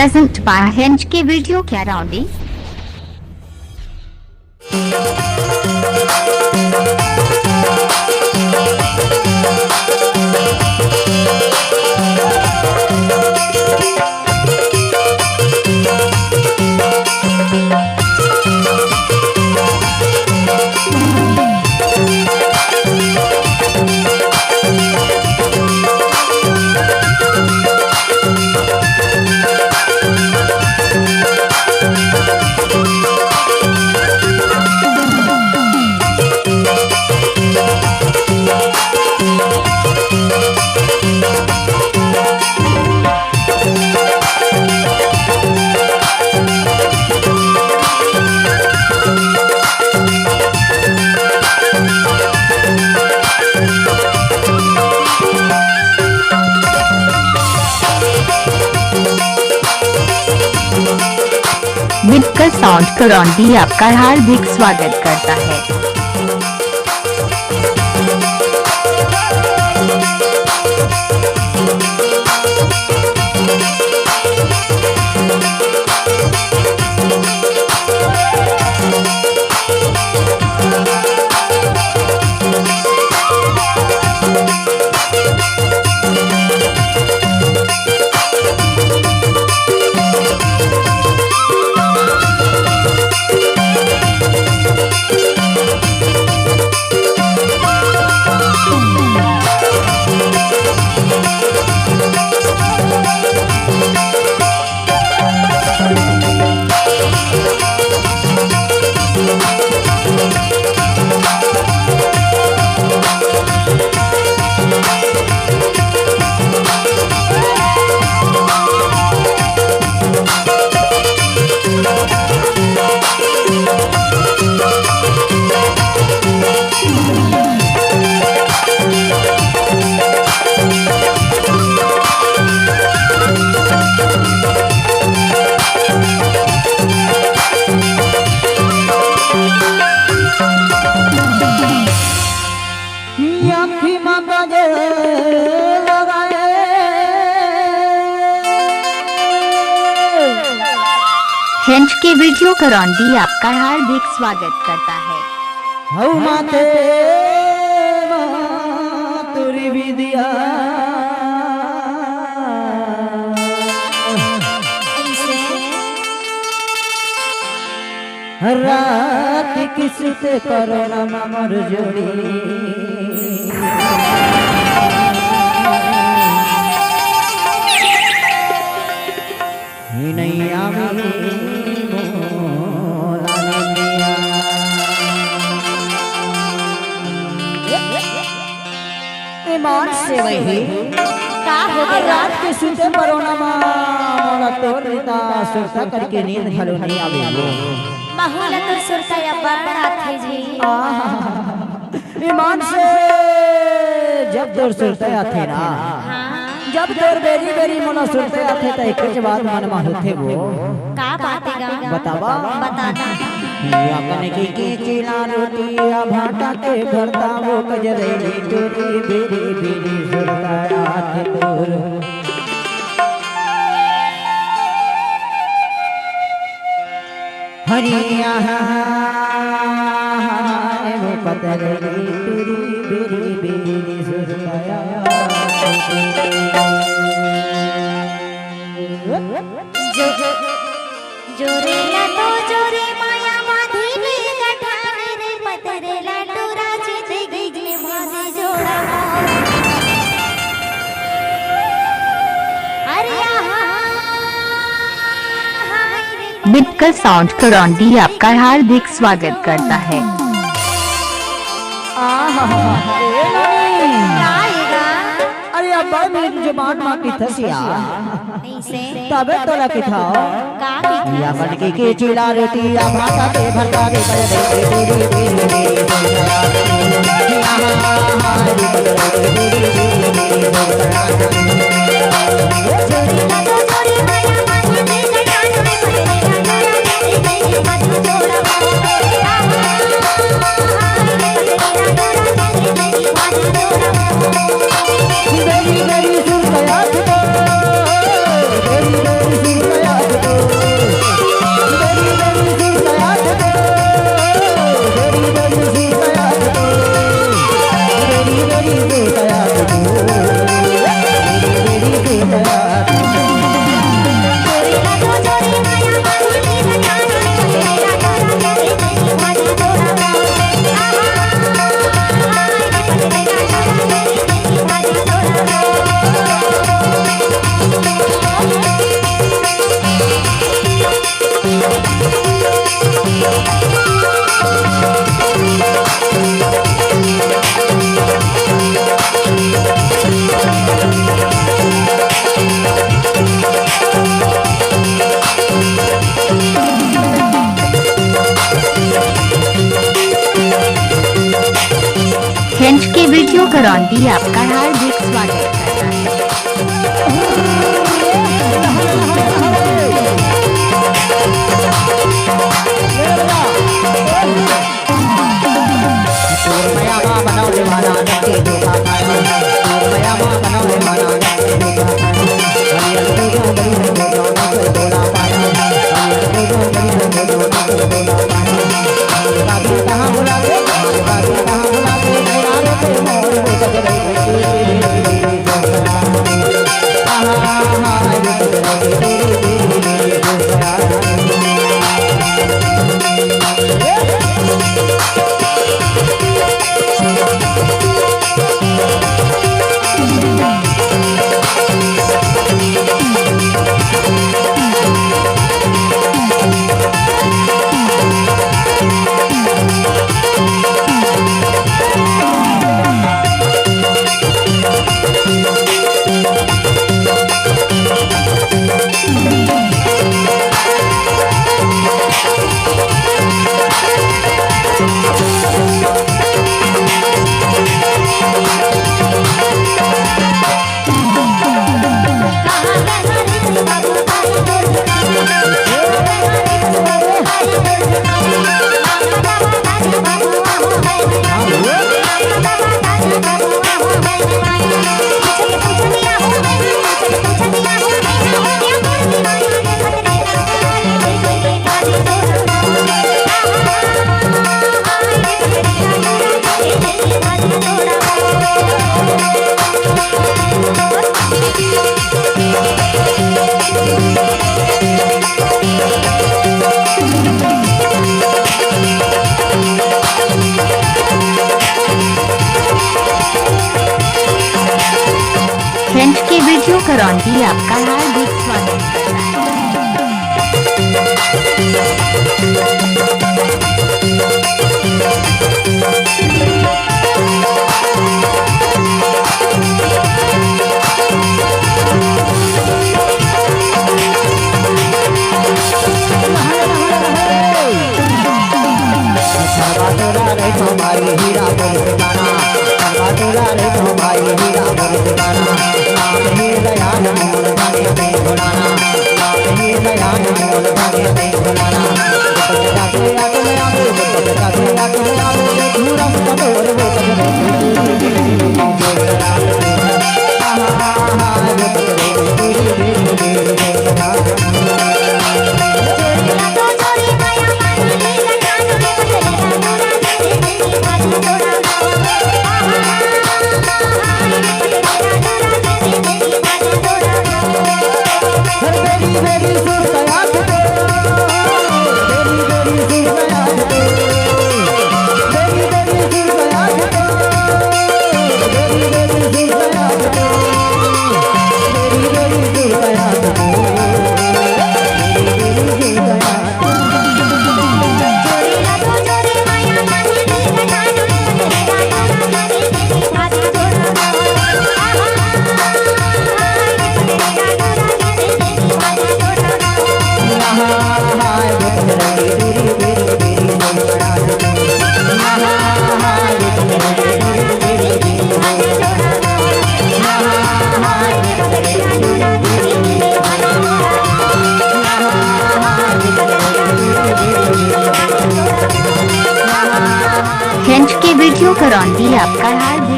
present by Hinge के video क्या राउंडी। Mitkar sound करौंडी आपका हार्दिक स्वागत करता है। हिंज के वीडियो करौंडी आपका हार्दिक स्वागत करता है। हऊ माते तुरी विद्या रात किसते करो ना मर जोड़ी नहीं आवे ईमान से वही का हो गया रात के सुते परोना मोला तोर रीता सुरता करके नींद घलो नहीं आवे बहुला तो सुरता या बड़ा थे जी। ईमान से जब तोर सुरता आथे ना जब तोर बेरी बेरी मोला सुरते आथे त एक के बाद मन में होथे वो का बातेगा बतावा बताना या कने की चिला रोटिया भाटा के भरता वो कजरेली तोरी बेरी बेरी सुरता आथे तोर हरिया वो कजरेली तोरी बेरी बेरी सुरता जोरेला तो जोरे माया माधीने गठाने रे पतरेला तो राजी दे गईले भाने जोड़ा अरे मिटकर साउंड करौंडी आपका हार्दिक स्वागत करता है। अरे अब मेरी जुबान मां की थसिया ऐसे तबे तोला की था का या मन की चिला रोटी या भाटा के भरता रे करौंदी आपका हार्दिक स्वागत करता है। फ्रेंच के वीडियो करौंदी आपका हार्दिक स्वागत करता है। हमारी हीरा बोल गाना सर्वातुरा रे हमारी हीरा बोल गाना नाम ही दयाल मोल भागे में गुलाना नाम ही दयाल मोल भागे में गुलाना जाते आगे में आगे जाते आगे में आगे पूरा कठोर वो फ्रेंच के वीडियो करौंदी आपका हार्दिक